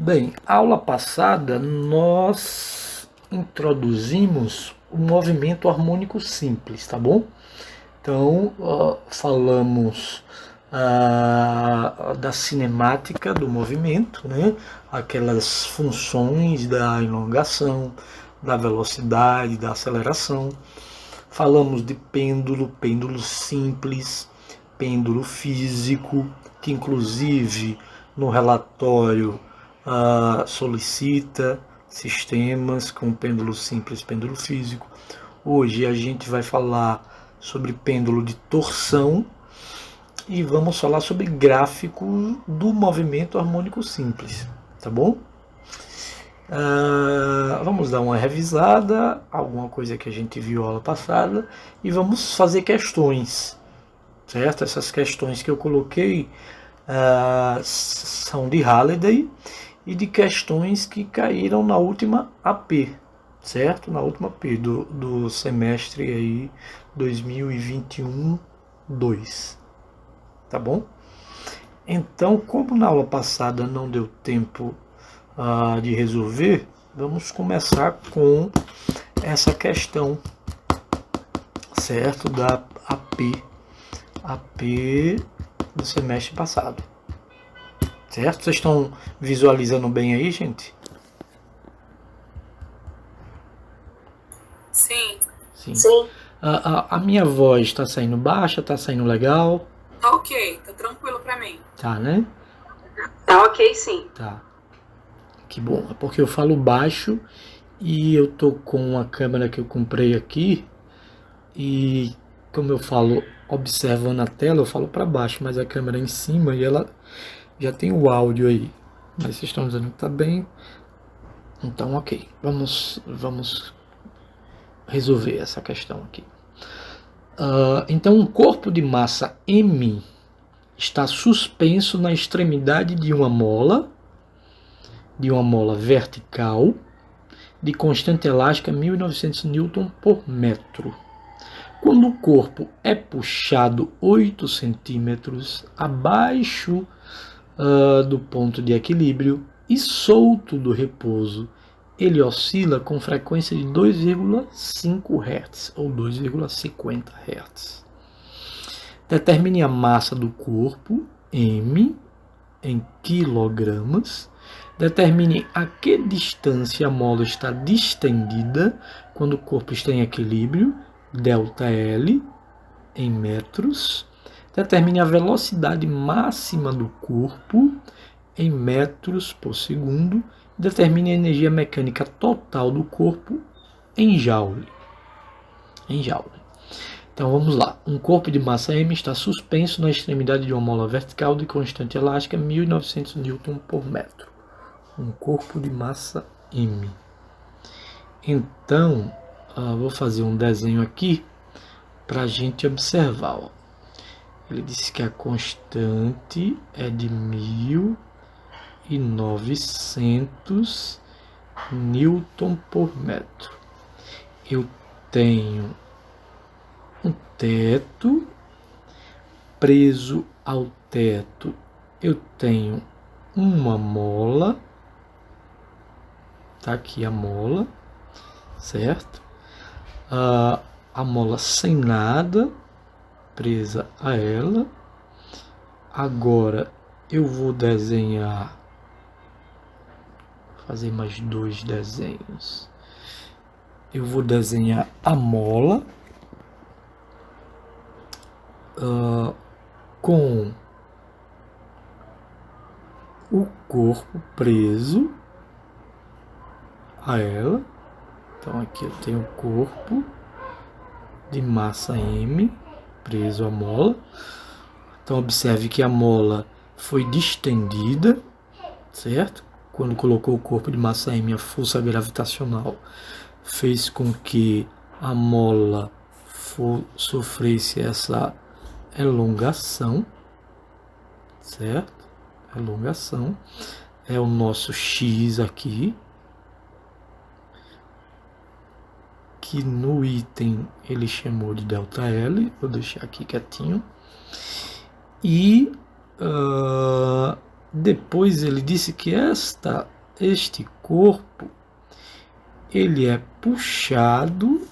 Bem, aula passada nós introduzimos o movimento harmônico simples, tá bom? Então, falamos da cinemática do movimento, né? Aquelas funções da elongação, da velocidade, da aceleração. Falamos de pêndulo, pêndulo simples, pêndulo físico, que inclusive no relatório solicita sistemas com pêndulo simples, pêndulo físico. Hoje a gente vai falar sobre pêndulo de torção e vamos falar sobre gráfico do movimento harmônico simples, tá bom? Vamos dar uma revisada, alguma coisa que a gente viu aula passada, e vamos fazer questões, certo? Essas questões que eu coloquei são de Halliday e de questões que caíram na última AP, certo? Na última AP do semestre aí 2021-2, tá bom? Então, como na aula passada não deu tempo de resolver, vamos começar com essa questão, certo? Da AP do semestre passado. Certo? Vocês estão visualizando bem aí, gente? Sim. Sim. A minha voz está saindo baixa, está saindo legal? Tá ok, tá tranquilo pra mim. Tá, né? Tá ok, sim. Tá. Que bom. É porque eu falo baixo e eu tô com uma câmera que eu comprei aqui e como eu falo observando a tela, eu falo para baixo, mas a câmera é em cima e ela já tem o áudio aí. Mas vocês estão dizendo que tá bem. Então, ok. Vamos resolver essa questão aqui. Então, um corpo de massa M está suspenso na extremidade de uma mola vertical, de constante elástica 1900 Newton por metro. Quando o corpo é puxado 8 centímetros abaixo do ponto de equilíbrio e solto do repouso, ele oscila com frequência de 2,5 Hz ou 2,50 Hz. Determine a massa do corpo, M, em quilogramas. Determine a que distância a mola está distendida quando o corpo está em equilíbrio, ΔL, em metros. Determine a velocidade máxima do corpo em metros por segundo. Determine a energia mecânica total do corpo em joule. Então vamos lá. Um corpo de massa M está suspenso na extremidade de uma mola vertical de constante elástica 1900 Newton por metro. Um corpo de massa M. Então, vou fazer um desenho aqui para a gente observar. Ó. Ele disse que a constante é de 1900 Newton por metro. Eu tenho um teto, preso ao teto eu tenho uma mola, tá aqui a mola, certo? A mola sem nada, presa a ela. Agora eu vou desenhar, fazer mais 2 desenhos. Eu vou desenhar a mola com o corpo preso a ela. Então aqui eu tenho o corpo de massa M preso à mola. Então observe que a mola foi distendida, certo? Quando colocou o corpo de massa M, a força gravitacional fez com que a mola sofresse essa elongação, certo? Elongação é o nosso X aqui, que no item ele chamou de ΔL, vou deixar aqui quietinho. E Depois ele disse que este corpo ele é puxado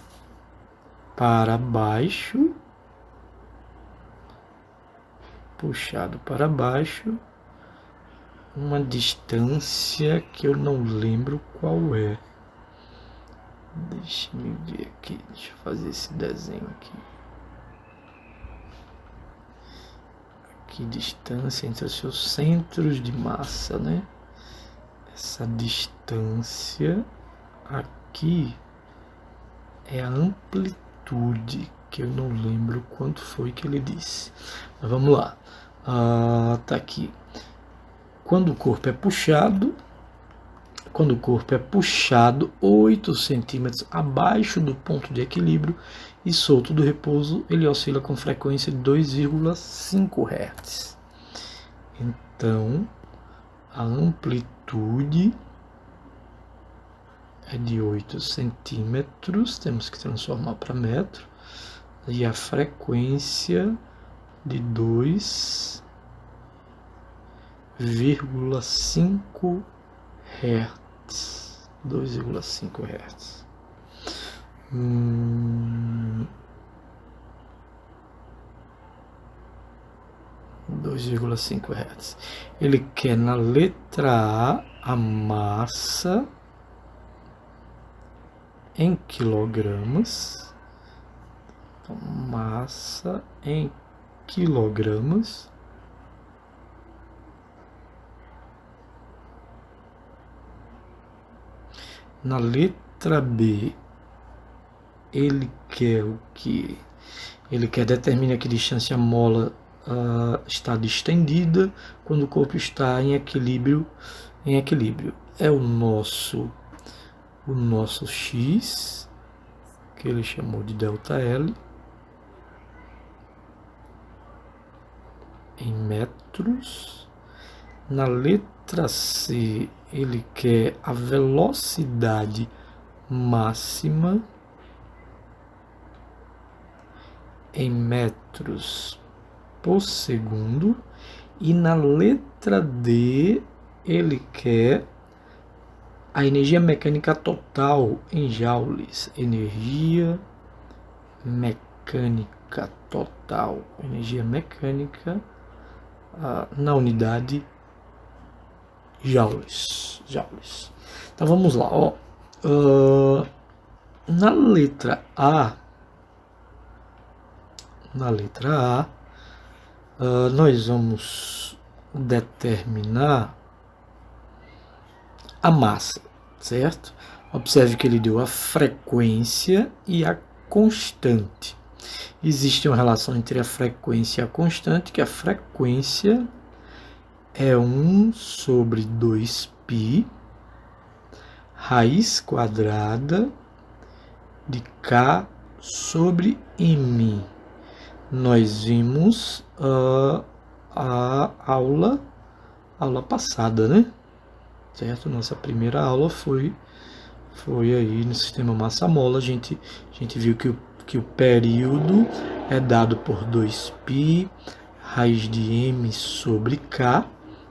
para baixo, uma distância que eu não lembro qual é. Deixa eu ver aqui, deixa eu fazer esse desenho aqui. Que distância entre os seus centros de massa, né? Essa distância aqui é a amplitude, que eu não lembro quanto foi que ele disse. Mas vamos lá. Tá aqui. Quando o corpo é puxado 8 centímetros abaixo do ponto de equilíbrio e solto do repouso, ele oscila com frequência de 2,5 Hz. Então, a amplitude é de 8 centímetros, temos que transformar para metro, e a frequência de 2,5 Hz. 2,5 Hz. 2,5 Hz. Ele quer na letra A massa em quilogramas. Então, massa em quilogramas. Na letra B, ele quer o que? Ele quer determinar que distância a mola está distendida quando o corpo está em equilíbrio. É o nosso X, que ele chamou de ΔL, em metros. Na letra C, ele quer a velocidade máxima em metros por segundo. E na letra D, ele quer a energia mecânica total em joules. Energia mecânica total. Energia mecânica na unidade joules. Então vamos lá. Na letra A, nós vamos determinar a massa, certo? Observe que ele deu a frequência e a constante. Existe uma relação entre a frequência e a constante, que a frequência é 1 sobre 2π raiz quadrada de K sobre M. Nós vimos a aula passada, né? Certo? Nossa primeira aula foi aí no sistema massa-mola. A gente viu que o período é dado por 2π raiz de M sobre K,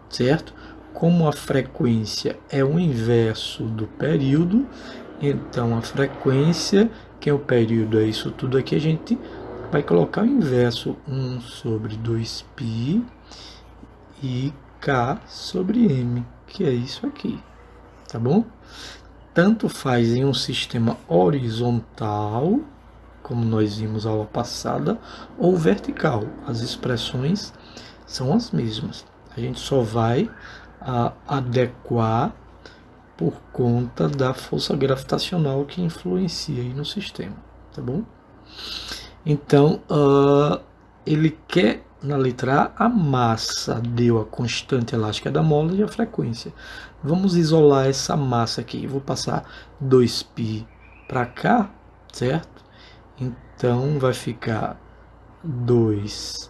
certo? Como a frequência é o inverso do período, então a frequência, que é o período, é isso tudo aqui, a gente vai colocar o inverso, 1 sobre 2π e K sobre M, que é isso aqui, tá bom? Tanto faz em um sistema horizontal, como nós vimos na aula passada, ou vertical. As expressões são as mesmas. A gente só vai adequar por conta da força gravitacional que influencia aí no sistema, tá bom? Então, ele quer, na letra A, a massa, deu a constante elástica da mola e a frequência. Vamos isolar essa massa aqui. Eu vou passar 2π para cá, certo? Então, vai ficar 2πf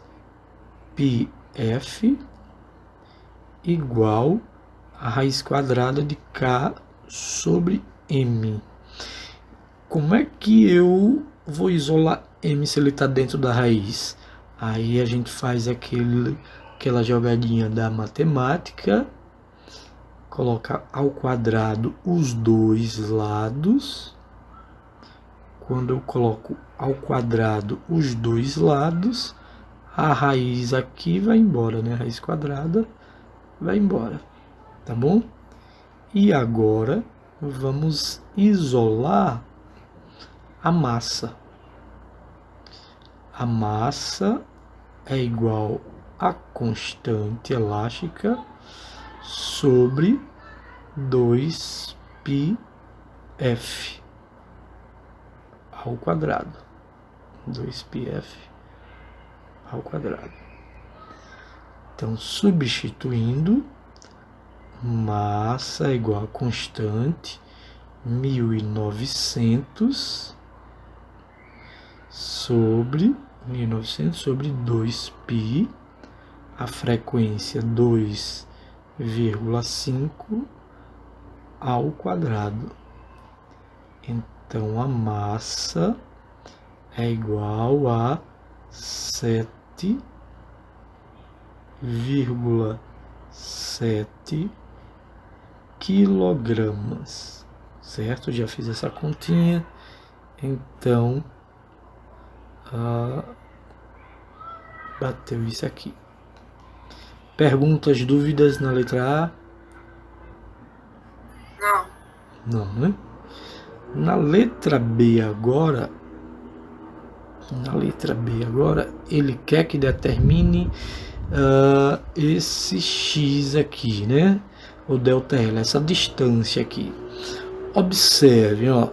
igual a raiz quadrada de K sobre M. Como é que eu vou isolar M se ele está dentro da raiz? Aí a gente faz aquele aquela jogadinha da matemática, coloca ao quadrado os dois lados. Quando eu coloco ao quadrado os dois lados, a raiz aqui vai embora, né? A raiz quadrada vai embora, tá bom? E agora vamos isolar a massa. A massa é igual a constante elástica sobre 2πf ao quadrado. 2πf ao quadrado. Então, substituindo, massa é igual a constante 1900 sobre 2π, a frequência 2,5 ao quadrado. Então, a massa é igual a 7,7 quilogramas, certo? Já fiz essa continha, então bateu isso aqui. Perguntas, dúvidas na letra A? Não. Não, né? Na letra B agora, ele quer que determine esse x aqui, né? O ΔL, essa distância aqui. Observe, ó,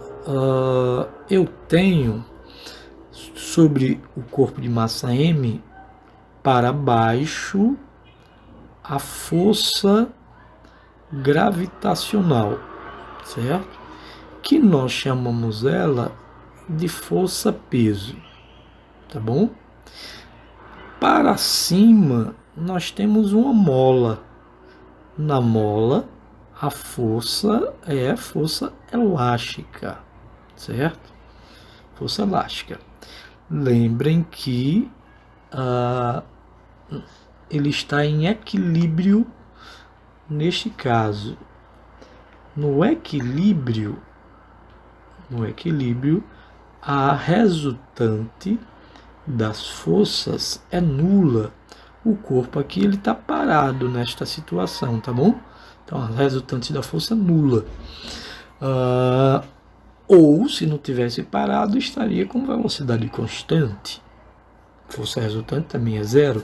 eu tenho sobre o corpo de massa M para baixo a força gravitacional, certo? Que nós chamamos ela de força-peso, tá bom? Para cima, nós temos uma mola. Na mola, a força é a força elástica, certo? Força elástica. Lembrem que ele está em equilíbrio neste caso. No equilíbrio, a resultante das forças é nula. O corpo aqui ele está parado nesta situação, tá bom? Então a resultante da força é nula. Ou se não tivesse parado, estaria com velocidade constante. Força resultante também é zero,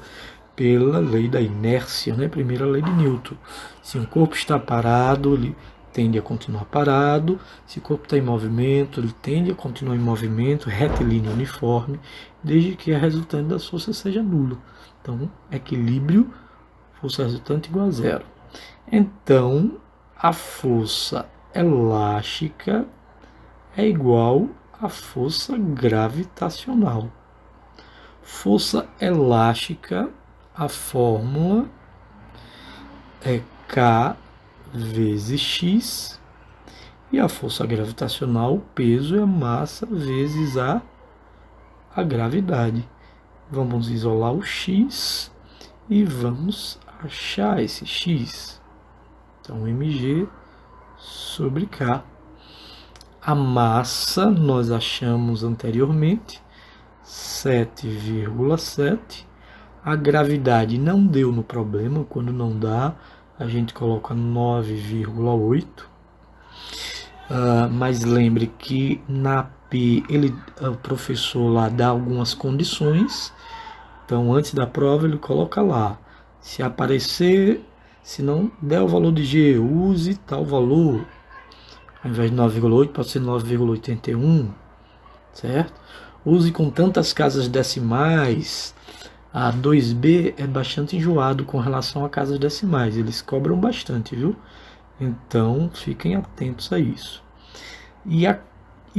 pela lei da inércia, né? Primeira lei de Newton. Se um corpo está parado, ele tende a continuar parado. Se o corpo está em movimento, ele tende a continuar em movimento, retilíneo uniforme, desde que a resultante das forças seja nula. Então, equilíbrio, força resultante igual a zero. Então, a força elástica é igual à força gravitacional. Força elástica, a fórmula é K vezes X, e a força gravitacional, o peso, é a massa vezes a gravidade. Vamos isolar o X e vamos achar esse X. Então, mg sobre K. A massa nós achamos anteriormente, 7,7. A gravidade não deu no problema, quando não dá, a gente coloca 9,8. Mas lembre que na P, o professor lá dá algumas condições. Então, antes da prova, ele coloca lá. Se aparecer, se não der o valor de G, use tal valor. Ao invés de 9,8, pode ser 9,81, certo? Use com tantas casas decimais. A 2B é bastante enjoado com relação a casas decimais. Eles cobram bastante, viu? Então, fiquem atentos a isso. E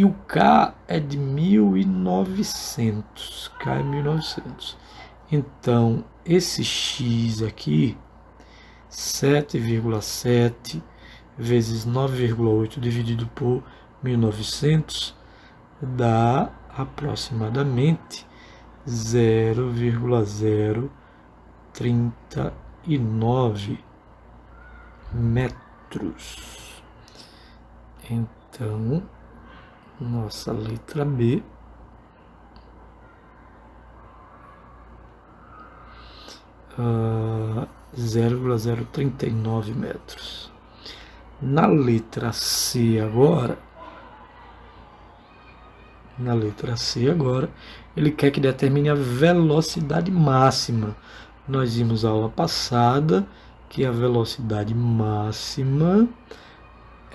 o K é de 1900. K é 1900. Então, esse X aqui, 7,7 vezes 9,8 dividido por 1900, dá aproximadamente 0,0 39 metros. Então, nossa letra B uh, 0,039 metros. Na letra C agora, ele quer que determine a velocidade máxima. Nós vimos a aula passada que a velocidade máxima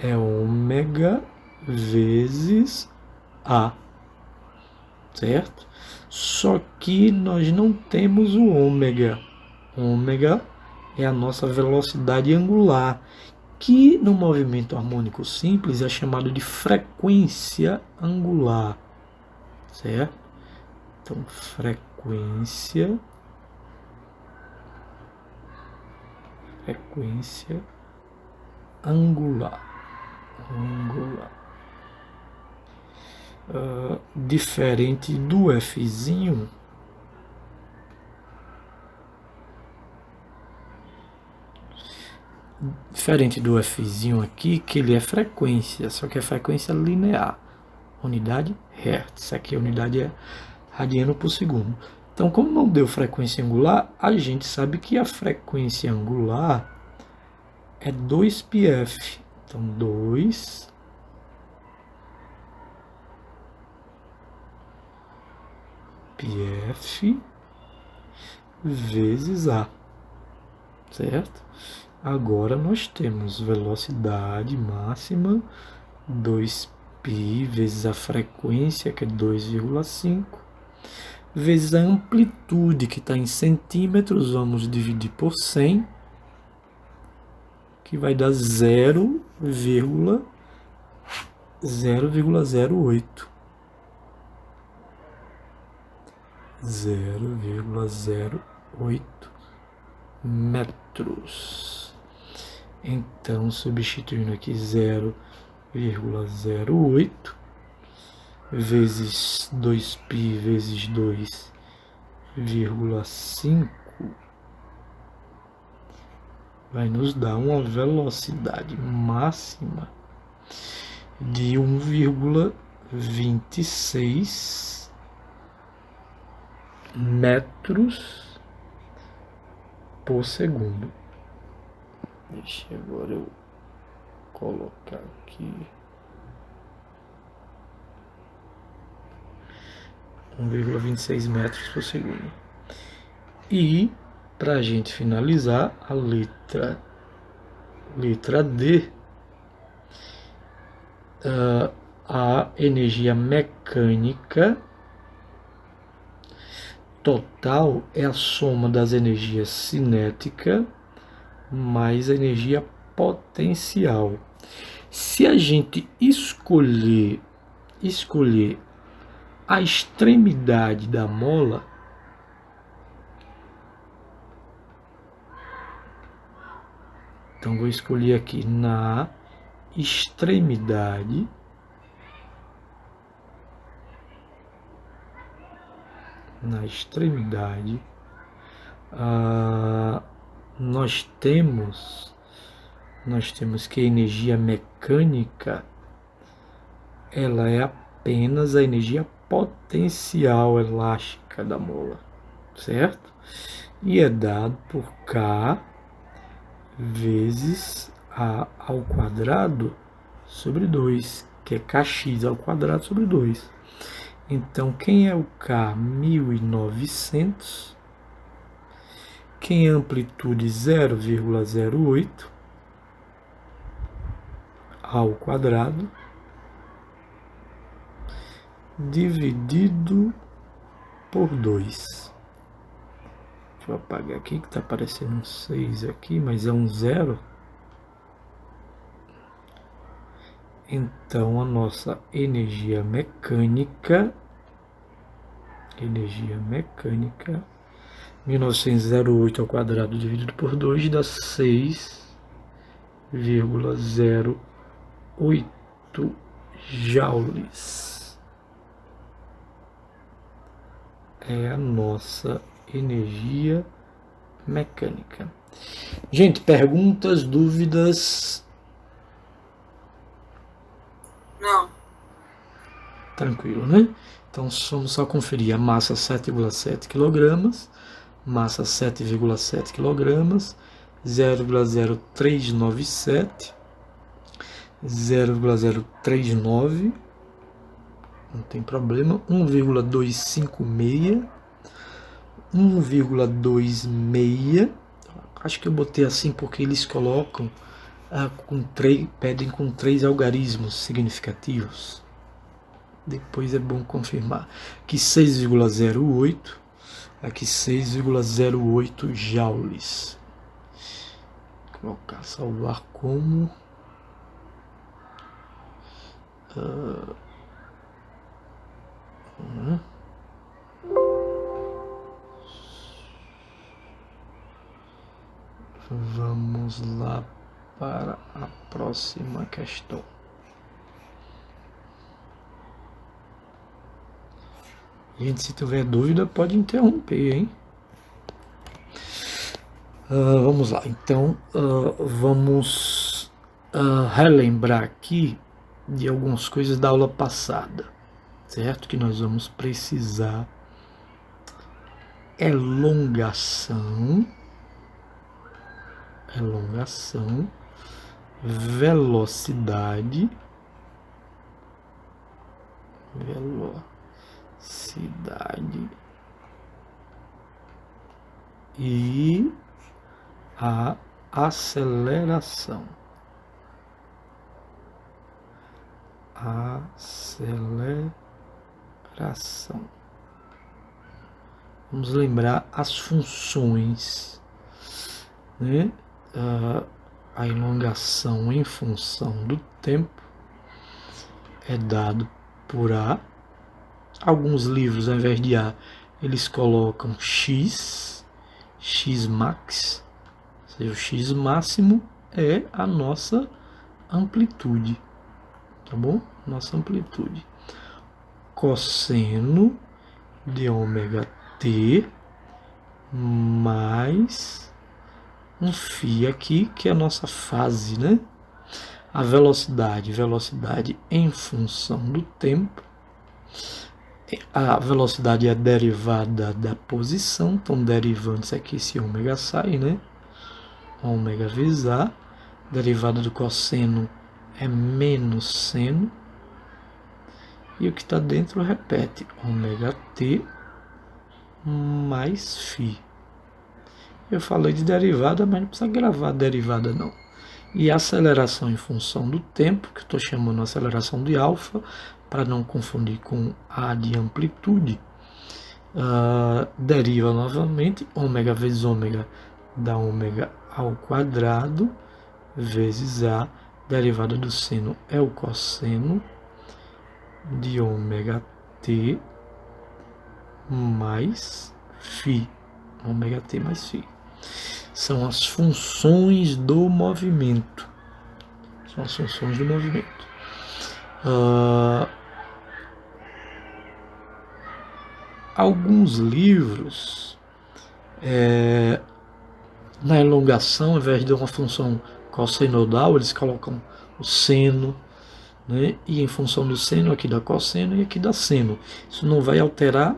é ômega vezes A, certo? Só que nós não temos o ômega. Ômega é a nossa velocidade angular, que no movimento harmônico simples é chamado de frequência angular, certo? Então, frequência angular. Diferente do Fzinho, aqui, que ele é frequência, só que é frequência linear, unidade Hertz, aqui a unidade é radiano por segundo. Então, como não deu frequência angular, a gente sabe que a frequência angular é 2πf. Então, 2 πf vezes A, certo? Agora nós temos velocidade máxima 2π vezes a frequência, que é 2,5, vezes a amplitude, que está em centímetros, vamos dividir por 100, que vai dar 0,08. 0,08 metros. Então, substituindo aqui 0,08 vezes 2π vezes 2,5 vai nos dar uma velocidade máxima de 1,26 metros por segundo. Deixa agora eu colocar aqui 1,26 metros por segundo. E para a gente finalizar, a letra D, a energia mecânica total é a soma das energias cinética mais a energia potencial. Se a gente escolher a extremidade da mola, então vou escolher aqui na extremidade nós temos que a energia mecânica ela é apenas a energia potencial elástica da mola, certo? E é dado por K vezes A ao quadrado sobre 2, que é Kx ao quadrado sobre 2. Então, quem é o K? 1900. Quem é a amplitude? 0,08 ao quadrado dividido por 2. Deixa eu apagar aqui que está aparecendo um 6 aqui, mas é um 0. Então, a nossa energia mecânica 1908 ao quadrado dividido por 2 dá 6,08 joules. É a nossa energia mecânica. Gente, perguntas, dúvidas? Não. Tranquilo, né? Então vamos só conferir a massa 7,7 kg, massa 7,7 kg, 0,0397, 0,039, não tem problema, 1,256, 1,26, acho que eu botei assim porque eles colocam pedem com 3 algarismos significativos. Depois é bom confirmar. Aqui 6,08, aqui 6,08 joules. Vou colocar salvar como vamos lá para a próxima questão. Gente, se tiver dúvida, pode interromper, hein? Vamos lá, então vamos relembrar aqui de algumas coisas da aula passada, certo? Que nós vamos precisar elongação, velocidade e a aceleração. Vamos lembrar as funções, né? A elongação em função do tempo é dado por A. Alguns livros, ao invés de A, eles colocam X max, ou seja, o X máximo é a nossa amplitude, tá bom? Nossa amplitude. Cosseno de ômega t mais um φ aqui, que é a nossa fase, né? A velocidade em função do tempo. A velocidade é a derivada da posição, então derivando isso aqui, esse ômega sai, né? Ômega vezes A. Derivada do cosseno é menos seno. E o que está dentro repete, ômega t mais φ. Eu falei de derivada, mas não precisa gravar derivada não. E a aceleração em função do tempo, que eu estou chamando aceleração de alfa, para não confundir com A de amplitude, deriva novamente, ômega vezes ômega dá ômega ao quadrado, vezes A, derivada do seno é o cosseno de ômega t mais φ, ômega t mais φ. São as funções do movimento. Alguns livros, na elongação, ao invés de uma função cossenodal, eles colocam o seno, né? E em função do seno, aqui dá cosseno e aqui dá seno. Isso não vai alterar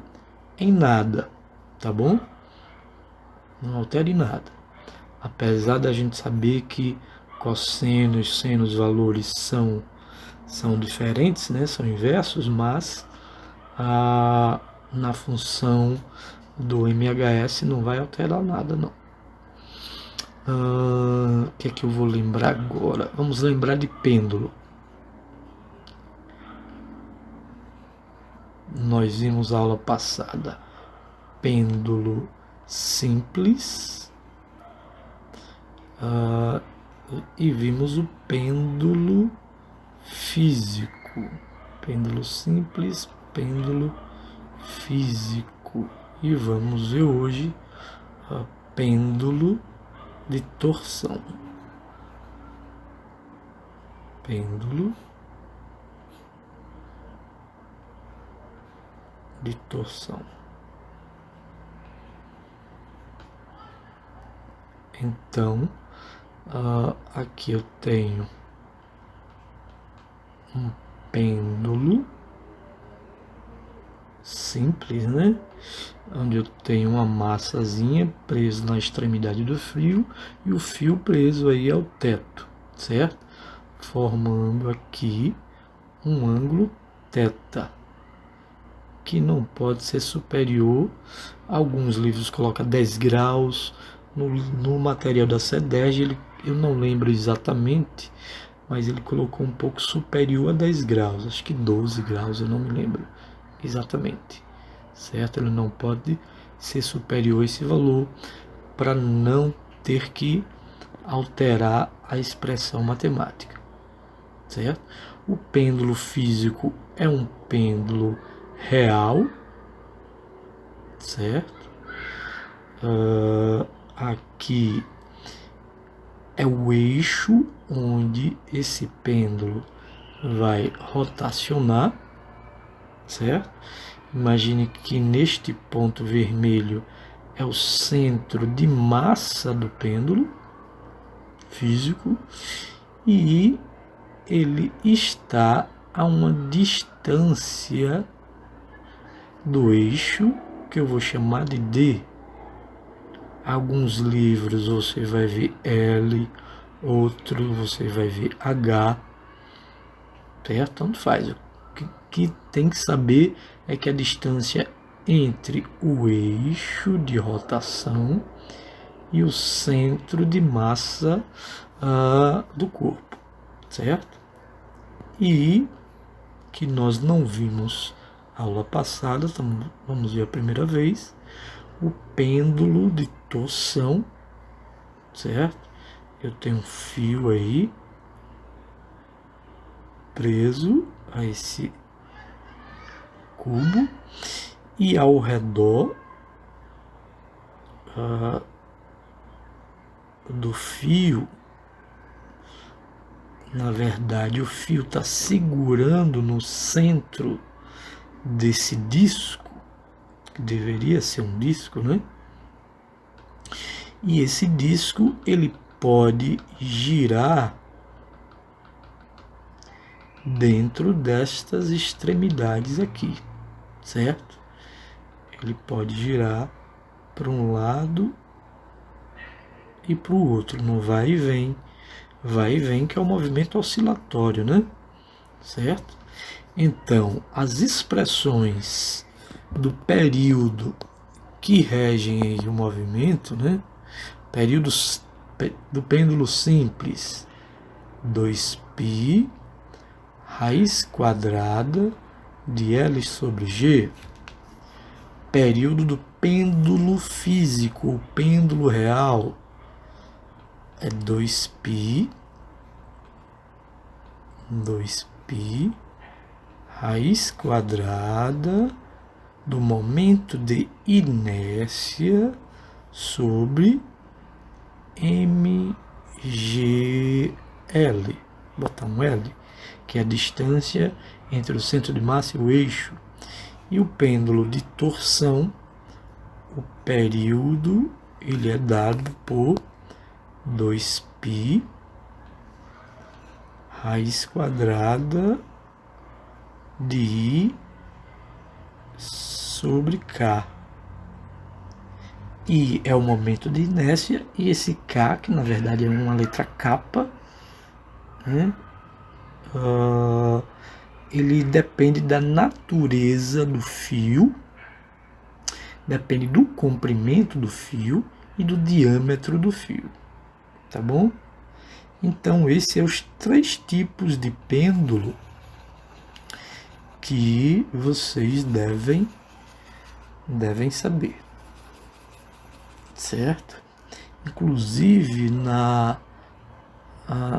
em nada, tá bom? Não altera em nada. Apesar da gente saber que cosseno e seno, os valores são diferentes, né? São inversos, mas na função do MHS não vai alterar nada, não. O que é que eu vou lembrar agora? Vamos lembrar de pêndulo. Nós vimos a aula passada pêndulo simples e vimos o pêndulo físico. Pêndulo simples, pêndulo físico. E vamos ver hoje pêndulo de torção. Pêndulo de torção. Então, aqui eu tenho um pêndulo simples, né? Onde eu tenho uma massazinha presa na extremidade do fio e o fio preso aí ao teto, certo? Formando aqui um ângulo θ, que não pode ser superior. Alguns livros colocam 10 graus, no material da CEDERJ, eu não lembro exatamente, mas ele colocou um pouco superior a 10 graus, acho que 12 graus, eu não me lembro exatamente, certo? Ele não pode ser superior a esse valor para não ter que alterar a expressão matemática, certo? O pêndulo físico é um pêndulo real, certo? Aqui é o eixo onde esse pêndulo vai rotacionar, certo? Imagine que neste ponto vermelho é o centro de massa do pêndulo físico e ele está a uma distância do eixo que eu vou chamar de D. Alguns livros você vai ver L, outro você vai ver H, certo? Tanto faz. O que tem que saber é que a distância entre o eixo de rotação e o centro de massa do corpo, certo? E que nós não vimos aula passada, vamos ver a primeira vez, o pêndulo de torção, certo? Eu tenho um fio aí preso a esse cubo e ao redor do fio, na verdade, o fio está segurando no centro desse disco, que deveria ser um disco, né? E esse disco ele pode girar dentro destas extremidades aqui, certo? Ele pode girar para um lado e para o outro, no vai e vem, que é o movimento oscilatório, né? Certo? Então, as expressões do período que regem aí o movimento, né? Período do pêndulo simples, 2π raiz quadrada de L sobre G. Período do pêndulo físico, o pêndulo real, é 2π raiz quadrada do momento de inércia sobre mgl, botar um L, que é a distância entre o centro de massa e o eixo. E o pêndulo de torção, o período, ele é dado por 2π raiz quadrada de I sobre K. I é o momento de inércia e esse K, que na verdade é uma letra kappa, né? Ele depende da natureza do fio, depende do comprimento do fio e do diâmetro do fio, tá bom? Então, esses são os 3 tipos de pêndulo que vocês devem saber, certo? Inclusive,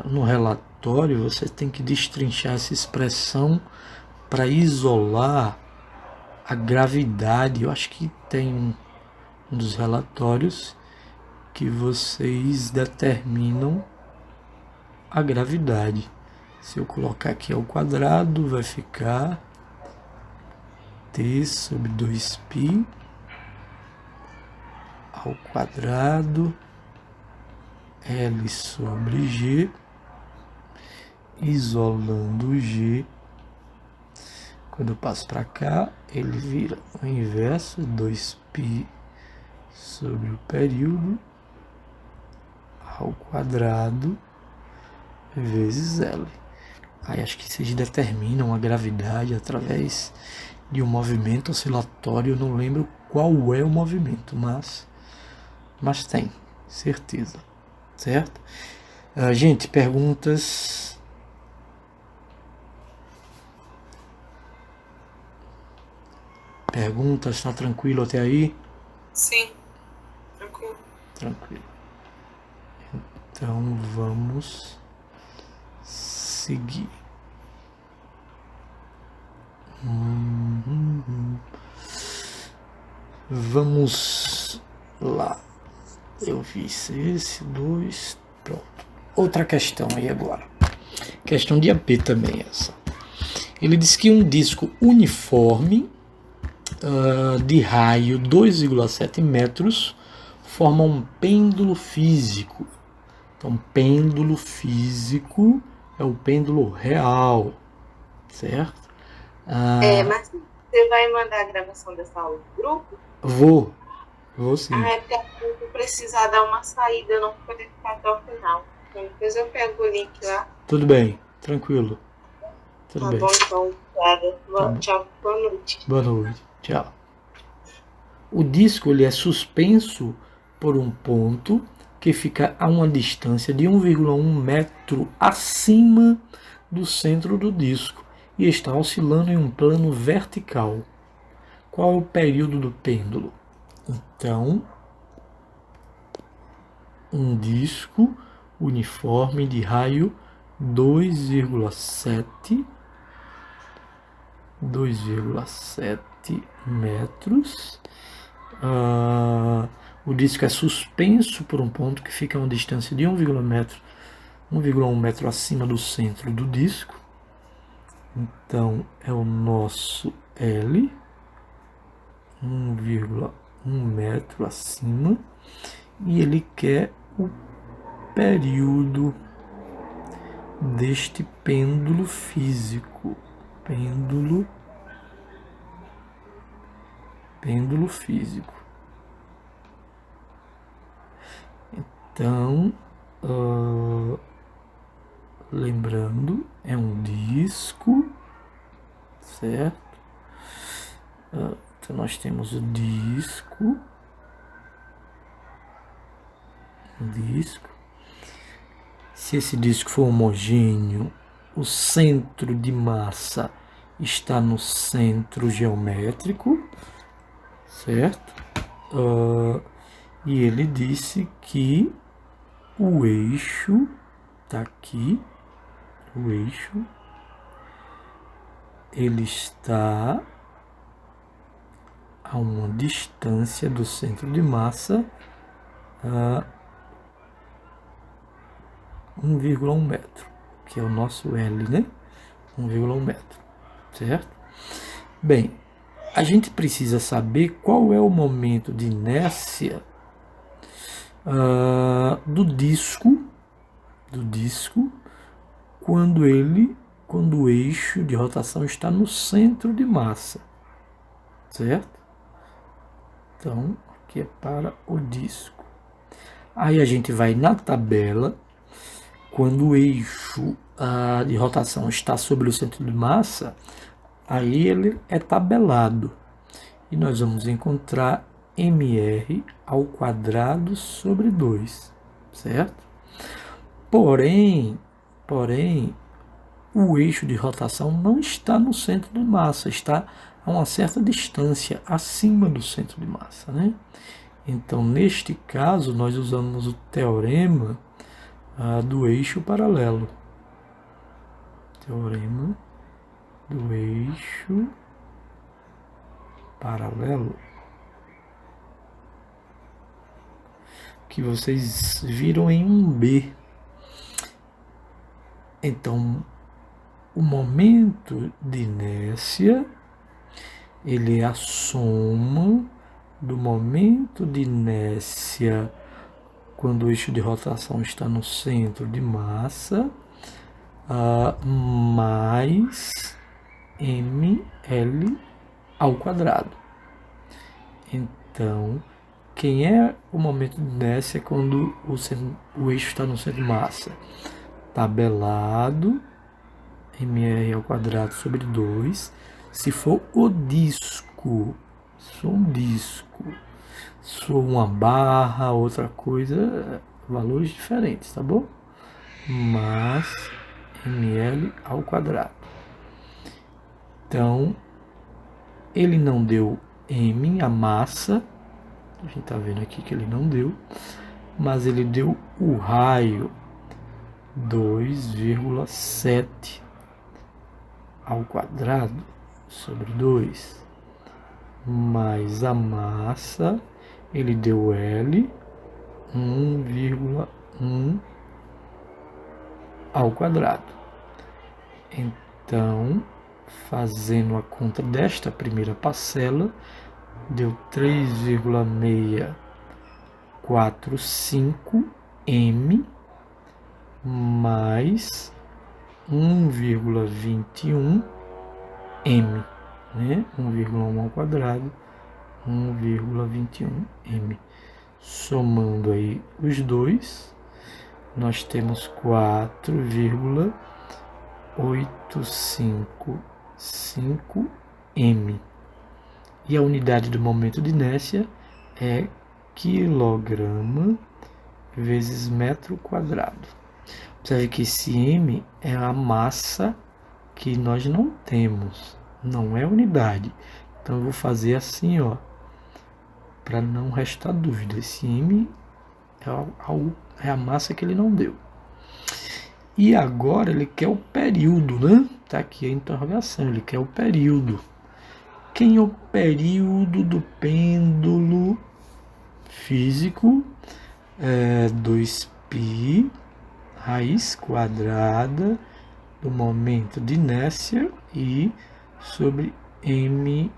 no relatório, você tem que destrinchar essa expressão para isolar a gravidade. Eu acho que tem um dos relatórios que vocês determinam a gravidade. Se eu colocar aqui ao quadrado, vai ficar T sobre 2π ao quadrado L sobre G, isolando G. Quando eu passo para cá, ele vira o inverso, 2π sobre o período ao quadrado vezes L. Aí acho que vocês determinam a gravidade através de um movimento oscilatório. Eu não lembro qual é o movimento, mas tem, certeza, certo? Gente, perguntas? Perguntas, tá tranquilo até aí? Sim, tranquilo. Tranquilo. Então vamos seguir. Vamos lá. Eu fiz esse, 2, pronto. Outra questão aí agora. Questão de AP também essa. Ele diz que um disco uniforme de raio 2,7 metros forma um pêndulo físico. Então, pêndulo físico é o pêndulo real, certo? Mas você vai mandar a gravação dessa aula pro grupo? Vou sim. É porque eu vou precisar dar uma saída, eu não vou poder ficar até o final. Então, depois eu pego o link lá. Tudo bem, tranquilo. Tudo Tá bem. bom, então, obrigada. Tá Tchau, boa noite. Boa noite, tchau. O disco ele é suspenso por um ponto que fica a uma distância de 1,1 metro acima do centro do disco e está oscilando em um plano vertical. Qual é o período do pêndulo? Então, um disco uniforme de raio 2,7 metros. O disco é suspenso por um ponto que fica a uma distância de 1,1 metro acima do centro do disco. Então, é o nosso L, 1,1 metro acima. E ele quer o período deste pêndulo físico. Pêndulo físico. Então, lembrando, é um disco, certo? Então nós temos o disco. Se esse disco for homogêneo, o centro de massa está no centro geométrico, certo? E ele disse que o eixo está aqui, ele está a uma distância do centro de massa 1,1 metro, que é o nosso L, né? 1,1 metro, certo? Bem, a gente precisa saber qual é o momento de inércia do disco quando o eixo de rotação está no centro de massa, certo? Então, aqui é para o disco. Aí a gente vai na tabela, quando o eixo de rotação está sobre o centro de massa, aí ele é tabelado. E nós vamos encontrar mr ao quadrado sobre 2, certo? Porém, o eixo de rotação não está no centro de massa, está a uma certa distância acima do centro de massa, né? Então, neste caso, nós usamos o teorema do eixo paralelo. Teorema do eixo paralelo, que vocês viram em 1b. Então, o momento de inércia, ele é a soma do momento de inércia quando o eixo de rotação está no centro de massa, mais ml ao quadrado. Então, quem é o momento de inércia quando o eixo está no centro de massa? Tabelado, mr ao quadrado sobre 2. Se for o disco, sou um disco, sou uma barra, outra coisa, valores diferentes, tá bom? Mas ml ao quadrado. Então, ele não deu m, a massa, a gente está vendo aqui que ele não deu, mas ele deu o raio, 2,7 ao quadrado sobre 2, mais a massa, ele deu L, 1,1 ao quadrado. Então, fazendo a conta desta primeira parcela, deu 3,645 m mais 1,21 m, né? 1,1 ao quadrado, 1,21 m. Somando aí os dois, nós temos 4,855 m. E a unidade do momento de inércia é quilograma vezes metro quadrado. Observe que esse m é a massa que nós não temos, não é unidade. Então eu vou fazer assim, ó, para não restar dúvida. Esse m é a massa que ele não deu. E agora ele quer o período, né? Tá aqui a interrogação, ele quer o período. Quem é o período do pêndulo físico? 2π raiz quadrada do momento de inércia e sobre mgl.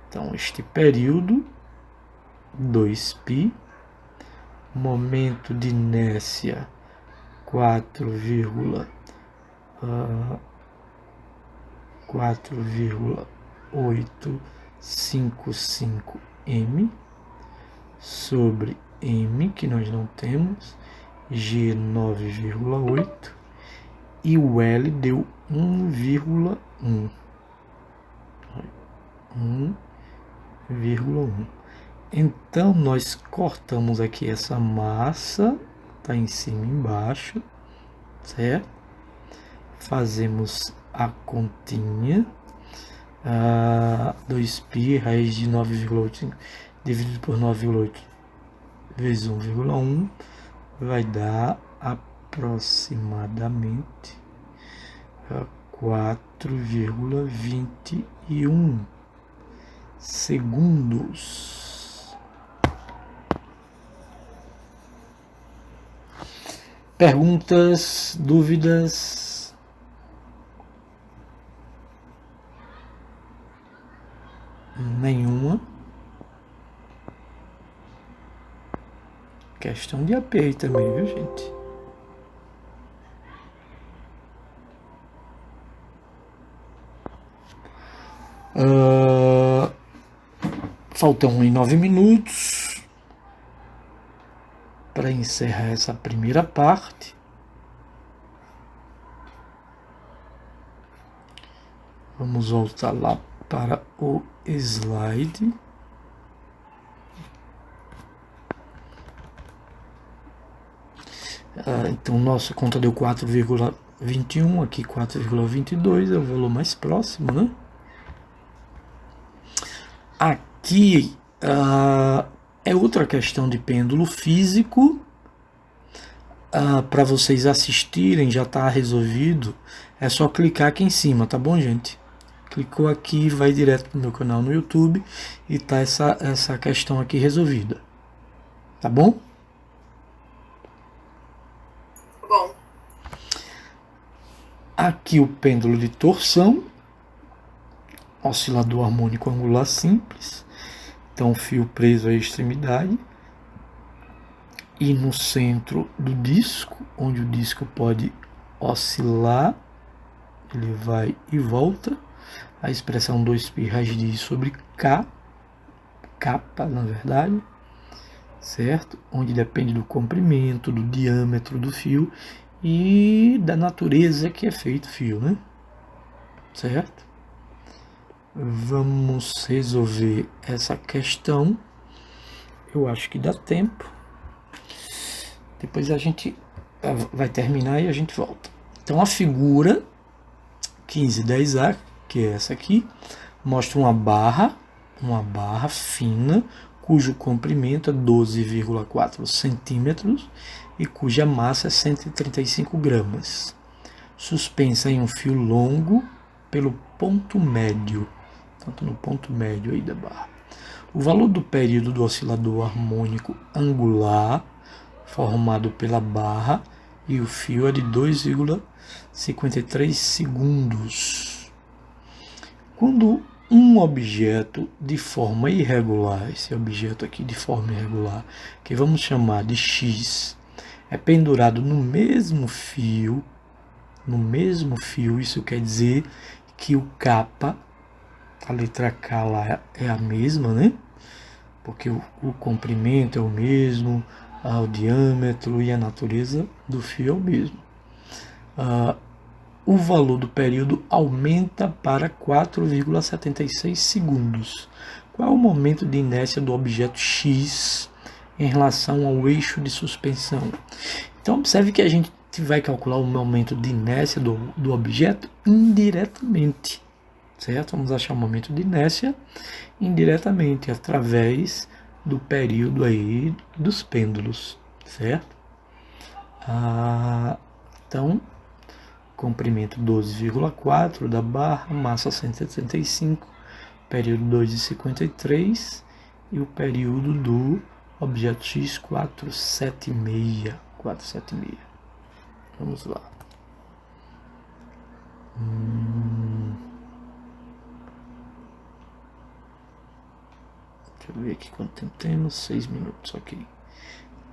Então, este período, 2π, momento de inércia 4,855 m sobre m, que nós não temos, G 9,8, e o L deu 1,1. 1,1. Então, nós cortamos aqui essa massa, tá em cima e embaixo, certo? Fazemos a continha, 2π, raiz de 9,8 dividido por 9,8 vezes 1,1 vai dar aproximadamente 4,21 segundos. Perguntas, dúvidas? Nenhuma. Questão de AP aí também, viu, gente? Faltam 9 minutos para encerrar essa primeira parte. Vamos voltar lá para o slide. Então, nossa conta deu 4,21, aqui 4,22 é o valor mais próximo, né? Aqui é outra questão de pêndulo físico. Para vocês assistirem, já está resolvido. É só clicar aqui em cima, tá bom, gente? Clicou aqui, vai direto para o meu canal no YouTube e tá essa questão aqui resolvida. Tá bom? Bom. Aqui o pêndulo de torção, oscilador harmônico angular simples. Então, fio preso à extremidade, e no centro do disco, onde o disco pode oscilar, ele vai e volta. A expressão 2π raiz de I sobre K, capa na verdade, certo? Onde depende do comprimento, do diâmetro do fio e da natureza que é feito o fio, né? Certo? Vamos resolver essa questão. Eu acho que dá tempo. Depois a gente vai terminar e a gente volta. Então a figura 1510A, que é essa aqui, mostra uma barra fina, cujo comprimento é 12,4 centímetros e cuja massa é 135 gramas, suspensa em um fio longo pelo ponto médio, tanto no ponto médio aí da barra. O valor do período do oscilador harmônico angular formado pela barra e o fio é de 2,53 segundos. Quando um objeto de forma irregular, esse objeto aqui de forma irregular, que vamos chamar de X, é pendurado no mesmo fio, isso quer dizer que o capa, a letra K lá é a mesma, né? Porque o comprimento é o mesmo, o diâmetro e a natureza do fio é o mesmo. O valor do período aumenta para 4,76 segundos. Qual é o momento de inércia do objeto X em relação ao eixo de suspensão? Então, observe que a gente vai calcular o momento de inércia do objeto indiretamente, certo? Vamos achar o momento de inércia indiretamente, através do período aí dos pêndulos, certo? Então, comprimento 12,4 da barra, massa 175, período 2,53 e o período do objeto X 476. Vamos lá. Deixa eu ver aqui quanto tempo temos. 6 minutos, ok.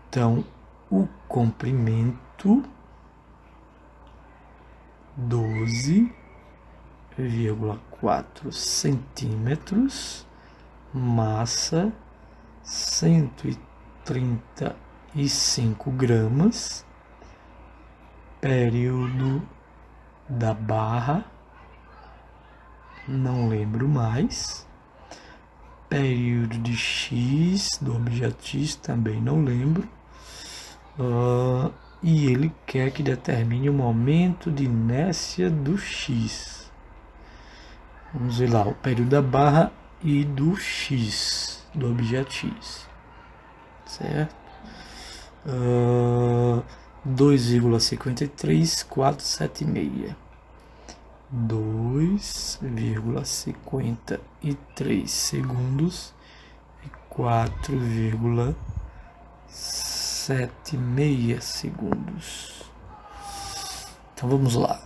Então, o comprimento 12,4 centímetros, massa 135 gramas, período da barra, não lembro mais, período de X, do objeto X, também não lembro, e ele quer que determine o momento de inércia do X. Vamos ver lá, o período da barra e do X, do objeto X, certo? 2,53476. 2,53 segundos e 4,76 segundos. Então vamos lá.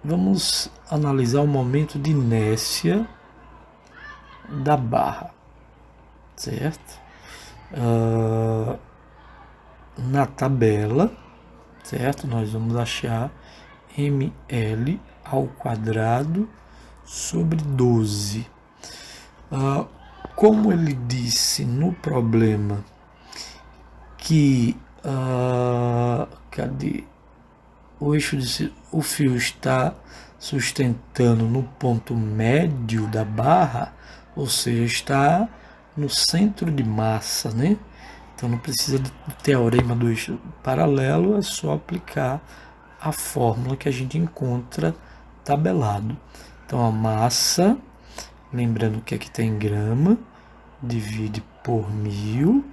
Vamos analisar o momento de inércia da barra, certo? Na tabela, certo? Nós vamos achar ml ao quadrado sobre 12. Como ele disse no problema que o fio está sustentando no ponto médio da barra, ou seja, está no centro de massa, né? Então não precisa do teorema do eixo paralelo, é só aplicar a fórmula que a gente encontra tabelado. Então a massa, lembrando que aqui tem grama, divide por 1000,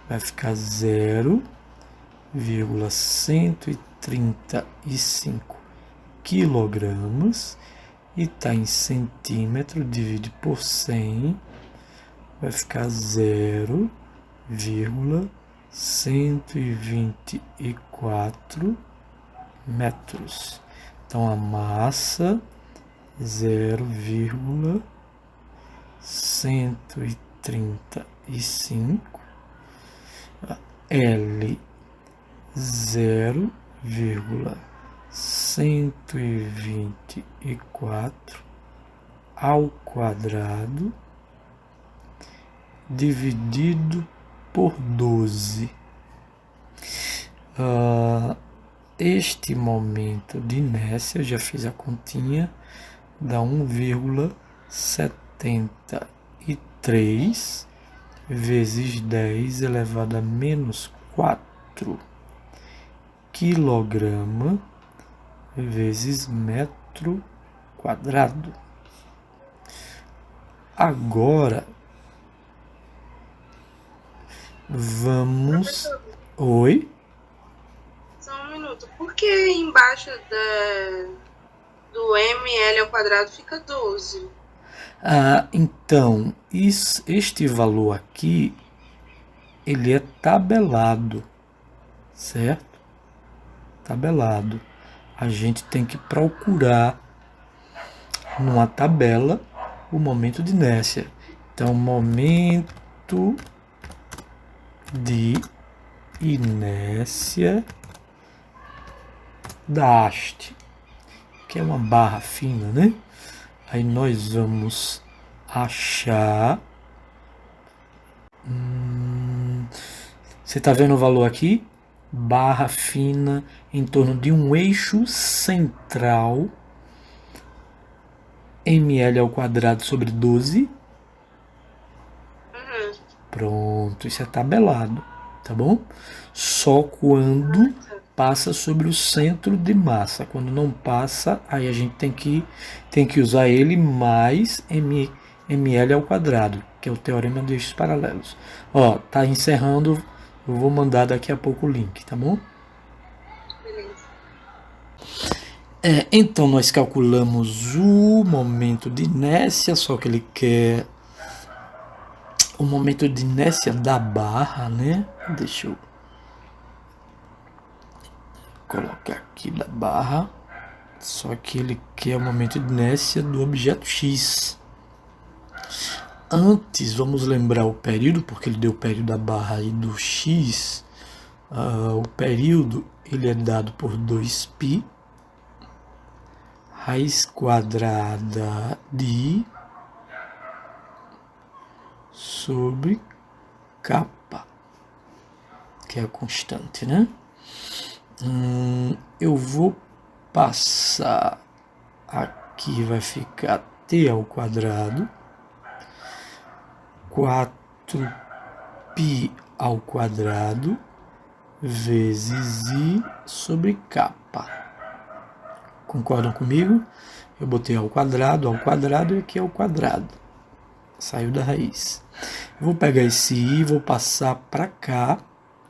vai ficar 0,135 quilogramas, e está em centímetro, divide por 100, vai ficar 0,124 metros. Então a massa 0,135 L 0,124 ao quadrado dividido por 12. Este momento de inércia, eu já fiz a continha, dá 1,73 vezes 10 elevado a menos 4 quilograma vezes metro quadrado. Agora, vamos... Professor, Oi? só um minuto. Por que embaixo do ml ao quadrado fica 12? Então, este valor aqui, ele é tabelado, certo? Tabelado. A gente tem que procurar numa tabela o momento de inércia. Então, momento de inércia da haste, que é uma barra fina, né? Aí nós vamos achar. Você está vendo o valor aqui? Barra fina em torno de um eixo central, ml ao quadrado sobre 12. Pronto, isso é tabelado, tá bom? Só quando passa sobre o centro de massa. Quando não passa, aí a gente tem que usar ele mais ml ao quadrado, que é o teorema de eixos paralelos. Ó, tá encerrando, eu vou mandar daqui a pouco o link, tá bom? Beleza. Então nós calculamos o momento de inércia, só que ele quer o momento de inércia da barra, né? Deixa eu colocar aqui da barra, só que ele quer o momento de inércia do objeto X. Antes, vamos lembrar o período, porque ele deu o período da barra e do X. O período ele é dado por 2π raiz quadrada de sobre kappa, que é a constante, né? Eu vou passar aqui, vai ficar t ao quadrado, 4π ao quadrado vezes i sobre kappa. Concordam comigo? Eu botei ao quadrado e aqui é o quadrado. Saiu da raiz. Vou pegar esse i, vou passar para cá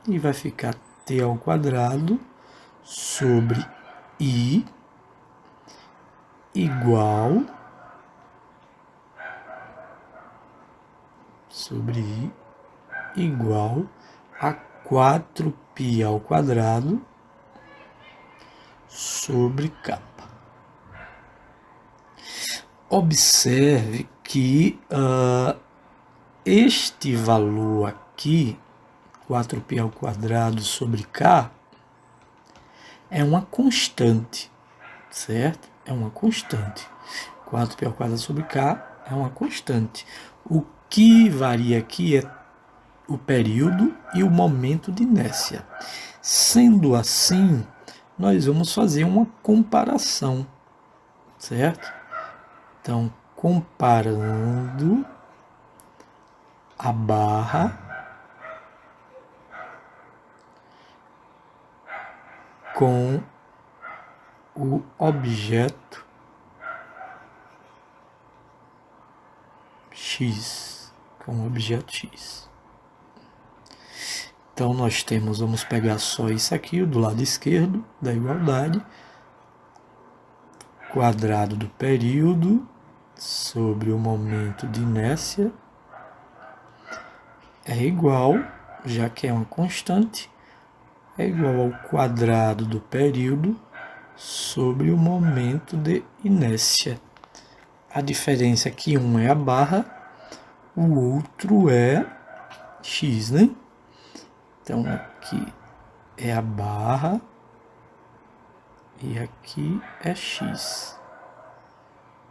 e vai ficar t ao quadrado sobre i igual a 4π ao quadrado sobre kappa. Observe que este valor aqui, 4π ao quadrado sobre k, é uma constante, certo? É uma constante. 4π ao quadrado sobre k é uma constante. O que varia aqui é o período e o momento de inércia. Sendo assim, nós vamos fazer uma comparação, certo? Então, comparando a barra com o objeto X, Então, nós temos, vamos pegar só isso aqui, do lado esquerdo da igualdade, quadrado do período sobre o momento de inércia é igual, já que é uma constante, é igual ao quadrado do período sobre o momento de inércia. A diferença é que um é a barra, o outro é x, né? Então, aqui é a barra e aqui é x,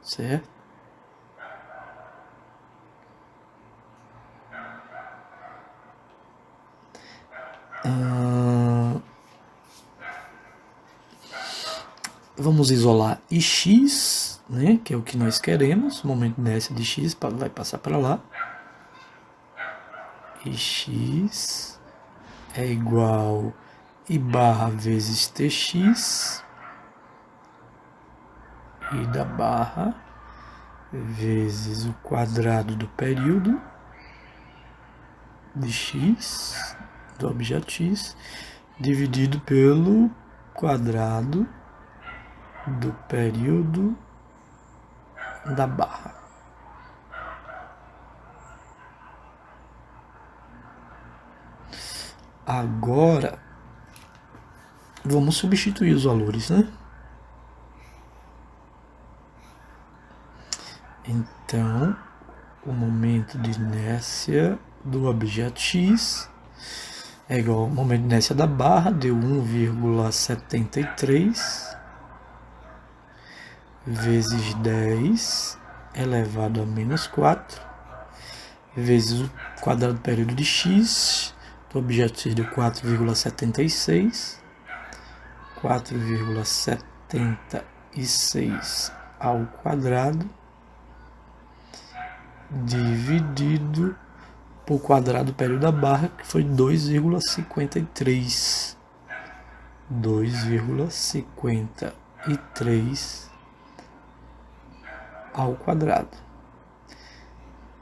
certo? Vamos isolar x, né, que é o que nós queremos. O momento de inércia de x vai passar para lá. E x é igual I barra vezes tx, I da barra vezes o quadrado do período de x, do objeto x, dividido pelo quadrado do período da barra. Agora, vamos substituir os valores, né? Então, o momento de inércia do objeto x é igual ao momento de inércia da barra, deu 1,73 vezes 10 elevado a menos 4, vezes o quadrado do período de x, do objeto x deu 4,76, 4,76 ao quadrado, dividido por quadrado do período da barra, que foi 2,53. 2,53 ao quadrado.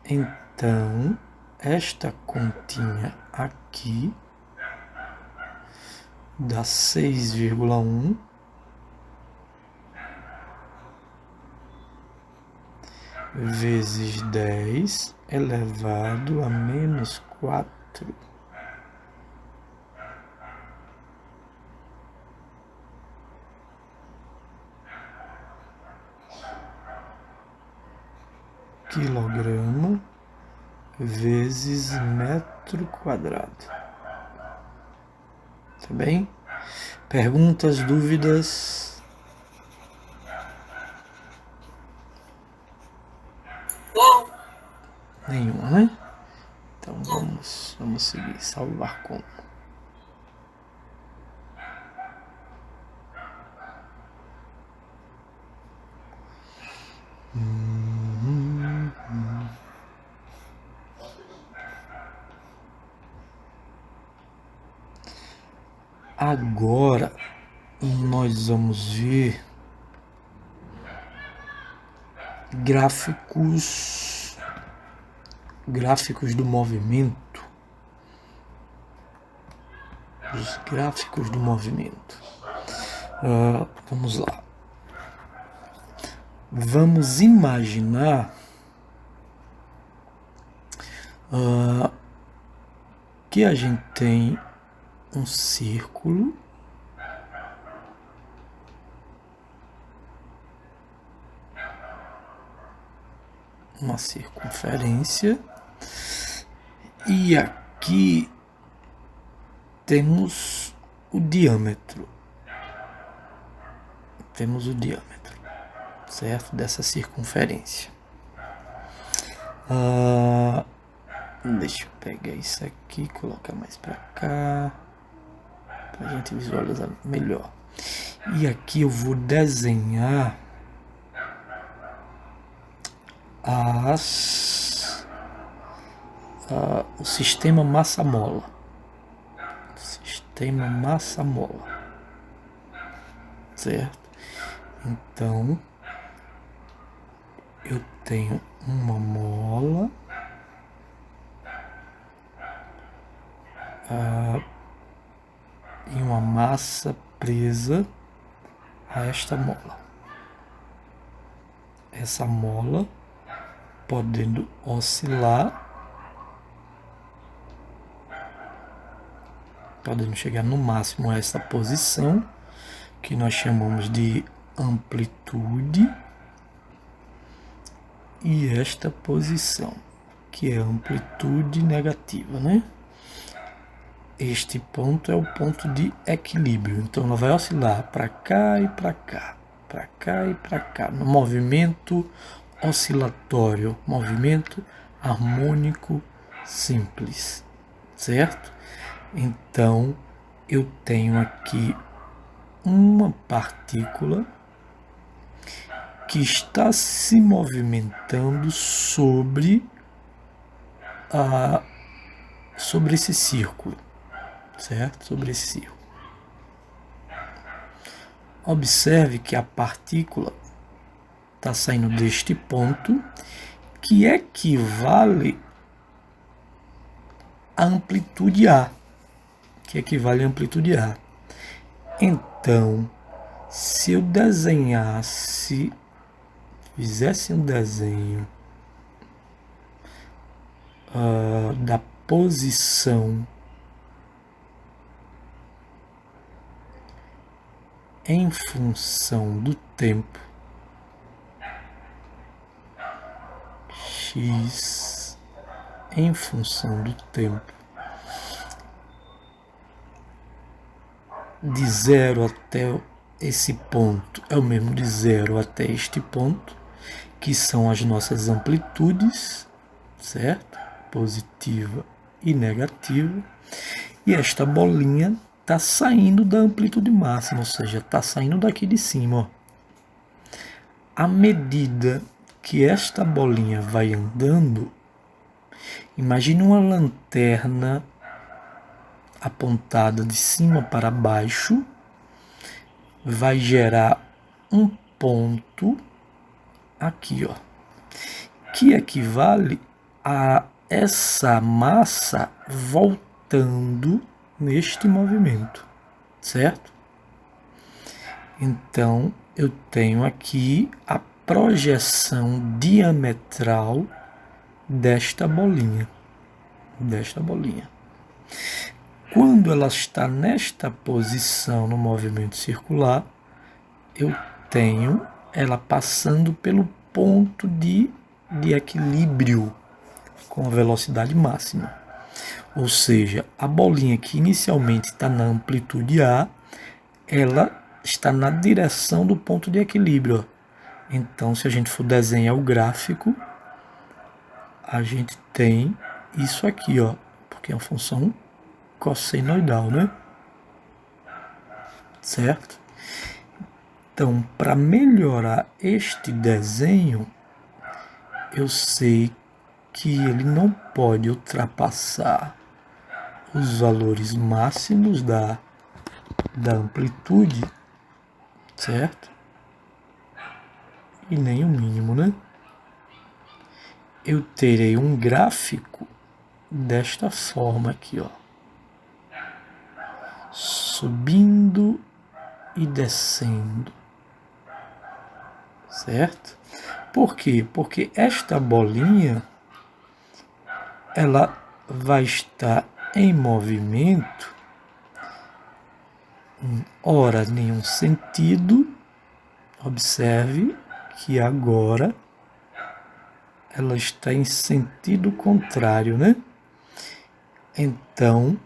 Então, esta continha aqui dá 6,1 vezes 10 elevado a menos 4. Quilograma vezes metro quadrado. Tá bem? Perguntas, dúvidas? Bom, Nenhuma, né? Então vamos seguir. Salvar como? Agora nós vamos ver gráficos do movimento. Os gráficos do movimento. Vamos lá. Vamos imaginar que a gente tem um círculo uma circunferência e aqui temos o diâmetro. Certo? Dessa circunferência. Deixa eu pegar isso aqui, colocar mais para cá, para a gente visualizar melhor. E aqui eu vou desenhar o sistema massa-mola. Certo? Então, eu tenho uma mola e uma massa presa a esta mola. Essa mola podendo oscilar, podendo chegar no máximo a essa posição, que nós chamamos de amplitude, e esta posição, que é amplitude negativa, né? este ponto é o ponto de equilíbrio. Então ela vai oscilar para cá e para cá, para cá e para cá, no movimento oscilatório, movimento harmônico simples, certo? Então eu tenho aqui uma partícula que está se movimentando sobre esse círculo, certo? Sobre esse círculo. Observe que a partícula está saindo deste ponto, que equivale à amplitude A, Então, se eu fizesse um desenho da posição em função do tempo, x em função do tempo, de 0 até esse ponto é o mesmo de 0 até este ponto, que são as nossas amplitudes, certo? Positiva e negativa. E esta bolinha está saindo da amplitude máxima, ou seja, está saindo daqui de cima. Ó. À medida que esta bolinha vai andando, imagine uma lanterna apontada de cima para baixo, vai gerar um ponto aqui, ó, que equivale a essa massa voltando neste movimento, certo? Então, eu tenho aqui a projeção diametral desta bolinha. Quando ela está nesta posição no movimento circular, eu tenho ela passando pelo ponto de equilíbrio com a velocidade máxima. Ou seja, a bolinha que inicialmente está na amplitude A, ela está na direção do ponto de equilíbrio. Então, se a gente for desenhar o gráfico, a gente tem isso aqui, ó, porque é uma função cossenoidal, né? Certo? Então, para melhorar este desenho, eu sei que ele não pode ultrapassar os valores máximos da amplitude, certo? E nem o mínimo, né? Eu terei um gráfico desta forma aqui, ó. Subindo e descendo, certo? Por quê? Porque esta bolinha, ela vai estar em movimento, ora em um sentido. Observe que agora ela está em sentido contrário, né? Então,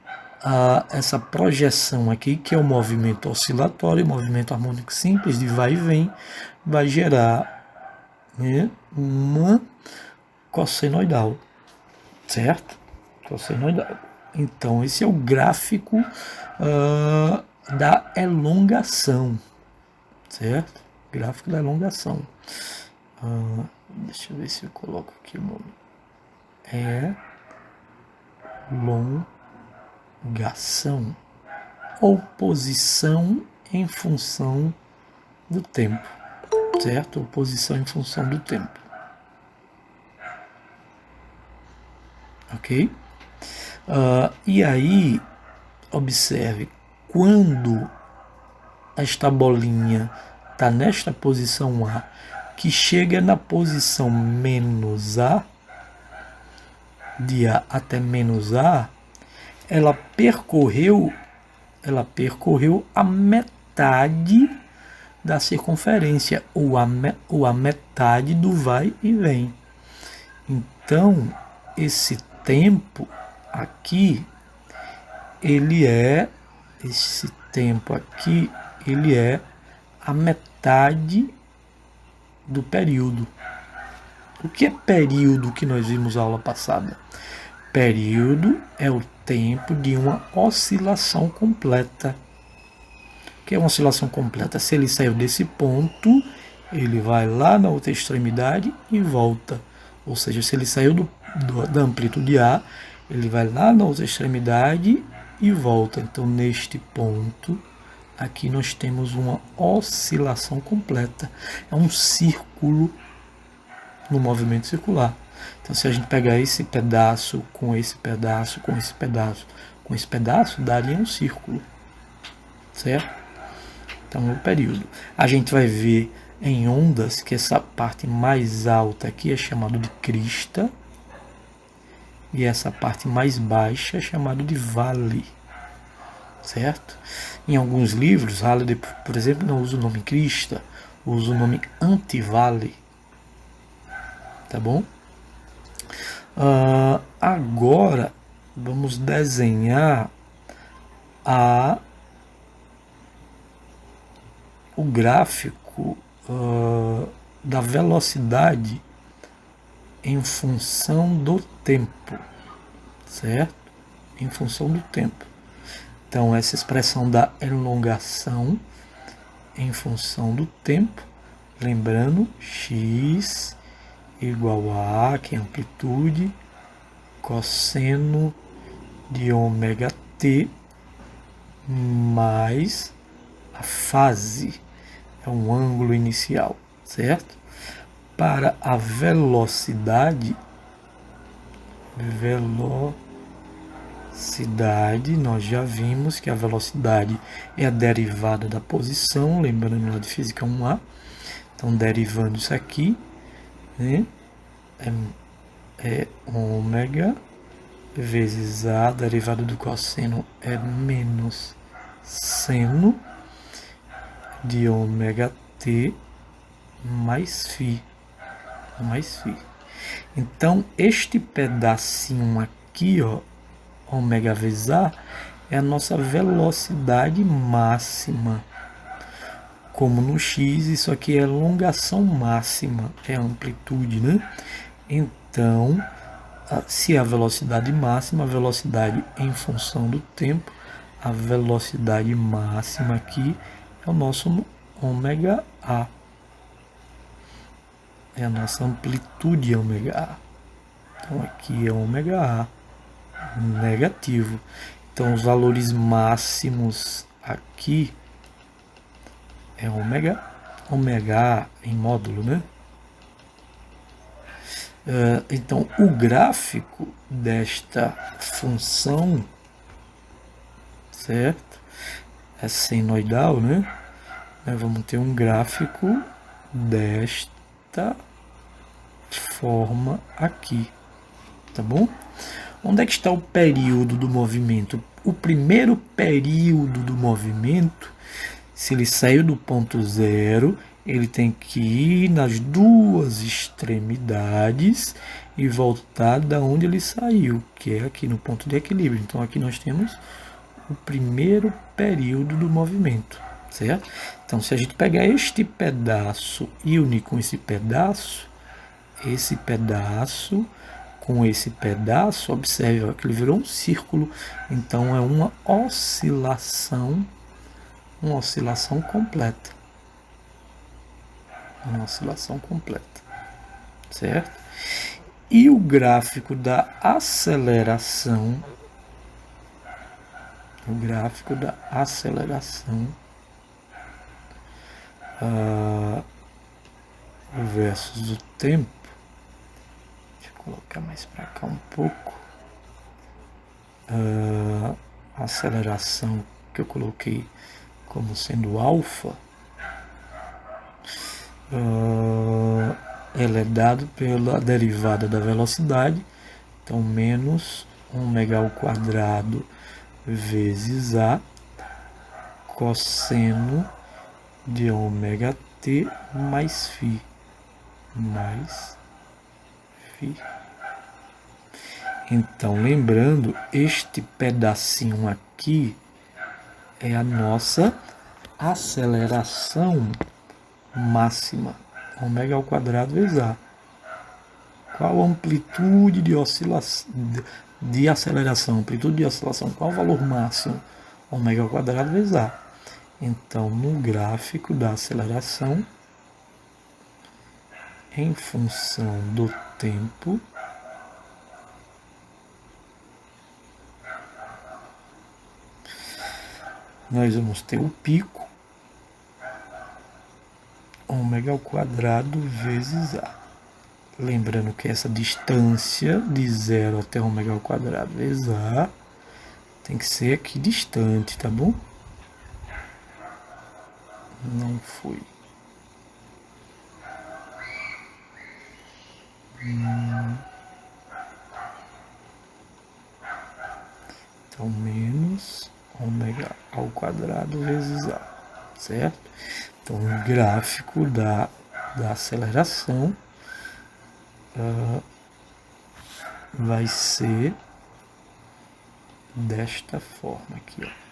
essa projeção aqui, que é o movimento oscilatório, o movimento harmônico simples de vai e vem, vai gerar, né, uma cossenoidal, certo? Cossenoidal. Então, esse é o gráfico da elongação, certo? Gráfico da elongação. Deixa eu ver se eu coloco aqui o nome. Elongação ou posição em função do tempo, certo? Ou posição em função do tempo. Ok? E aí, observe, quando esta bolinha está nesta posição A, que chega na posição menos A, de A até menos A, ela percorreu a metade da circunferência, ou a metade do vai e vem. Então, esse tempo aqui, esse tempo aqui, ele é a metade do período. O que é período que nós vimos na aula passada? Período é o tempo de uma oscilação completa. O que é uma oscilação completa? Se ele saiu desse ponto, ele vai lá na outra extremidade e volta. Ou seja, se ele saiu da amplitude A, ele vai lá na outra extremidade e volta. Então, neste ponto, aqui nós temos uma oscilação completa. É um círculo no movimento circular. Então, se a gente pegar esse pedaço com esse pedaço, com esse pedaço, com esse pedaço, daria um círculo. Certo? Então, o período. A gente vai ver em ondas que essa parte mais alta aqui é chamada de crista e essa parte mais baixa é chamada de vale. Certo? Em alguns livros, Halliday, por exemplo, não usa o nome crista, usa o nome antivale. Tá bom? Agora vamos desenhar o gráfico da velocidade em função do tempo, certo? Em função do tempo. Então, essa expressão da elongação em função do tempo, lembrando, x igual a, que é amplitude, cosseno de ômega t, mais a fase, é um ângulo inicial, certo? Para a velocidade, nós já vimos que a velocidade é a derivada da posição, lembrando lá de física 1A. Então, derivando isso aqui, né, é ômega vezes a derivada do cosseno é menos seno de ômega t mais φ. Então, este pedacinho aqui, ó, ômega vezes a, é a nossa velocidade máxima. Como no x, isso aqui é elongação máxima, é amplitude, né? Então, se a velocidade máxima, a velocidade em função do tempo, a velocidade máxima aqui é o nosso ômega a. É a nossa amplitude ômega a. Então, aqui é ômega a negativo. Então, os valores máximos aqui é ômega A em módulo, né? Então, o gráfico desta função, certo? É senoidal, né? Vamos ter um gráfico desta forma aqui, tá bom? Onde é que está o período do movimento? O primeiro período do movimento, se ele saiu do ponto zero, ele tem que ir nas duas extremidades e voltar da onde ele saiu, que é aqui no ponto de equilíbrio. Então, aqui nós temos o primeiro período do movimento, certo? Então, se a gente pegar este pedaço e unir com esse pedaço com esse pedaço, observe que ele virou um círculo. Então, é uma oscilação completa. Uma oscilação completa, certo? E o gráfico da aceleração, versus o tempo, deixa eu colocar mais para cá um pouco, a aceleração que eu coloquei como sendo alfa, ela é dado pela derivada da velocidade, então menos ômega ao quadrado vezes a cosseno de ômega t mais φ. Então, lembrando, este pedacinho aqui é a nossa aceleração máxima, ômega ao quadrado vezes A. Qual a amplitude de oscilação, de aceleração? Amplitude de oscilação, qual o valor máximo? Ômega ao quadrado vezes A. Então, no gráfico da aceleração, em função do tempo, nós vamos ter o pico, ômega ao quadrado vezes A. Lembrando que essa distância de 0 até ômega ao quadrado vezes A tem que ser aqui distante, tá bom? Não foi. Então, menos ômega ao quadrado vezes A, certo? Então, o gráfico da aceleração vai ser desta forma aqui, ó.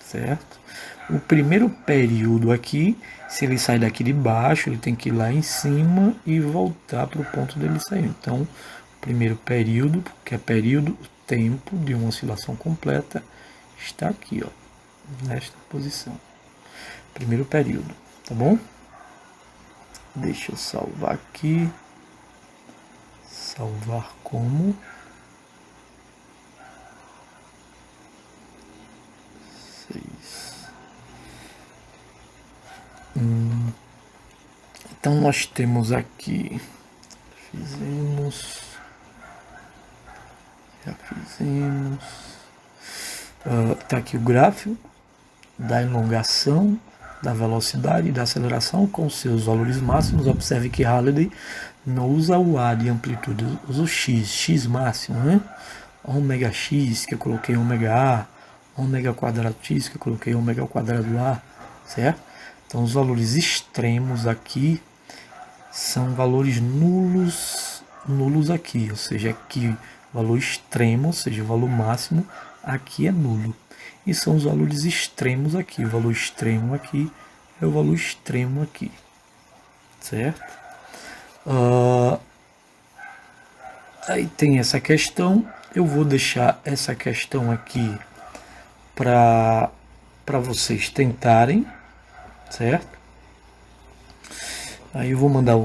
Certo? O primeiro período aqui, se ele sai daqui de baixo, ele tem que ir lá em cima e voltar para o ponto dele sair. Então, o primeiro período, que é período, tempo de uma oscilação completa, está aqui, ó, nesta posição. Primeiro período, tá bom? Deixa eu salvar aqui. Salvar como... Então nós temos aqui, já fizemos, tá aqui o gráfico da elongação, da velocidade e da aceleração com seus valores máximos. Observe que Halliday não usa o A de amplitude, usa o X máximo, né? Ômega X, que eu coloquei ômega A, ômega quadrado X, que eu coloquei ômega ao quadrado A, certo? Então os valores extremos aqui são valores nulos aqui, ou seja, aqui o valor extremo, ou seja, o valor máximo, aqui é nulo. E são os valores extremos aqui, o valor extremo aqui é o valor extremo aqui, certo? Aí tem essa questão, eu vou deixar essa questão aqui para vocês tentarem, certo? Aí eu vou mandar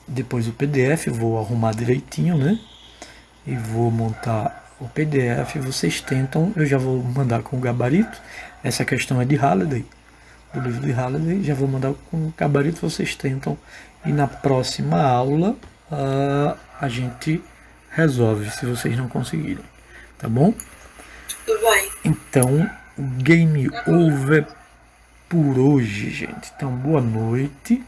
depois o PDF, vou arrumar direitinho, né? E vou montar o PDF, vocês tentam, eu já vou mandar com o gabarito. Essa questão é de Halliday, do livro de Halliday, já vou mandar com o gabarito, vocês tentam. E na próxima aula a gente resolve, se vocês não conseguirem, tá bom? Tudo bem. Então, game over por hoje, gente. Então, boa noite.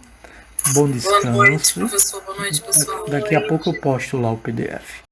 Bom descanso. Boa noite, professor. Boa noite, pessoal. Daqui a pouco eu posto lá o PDF.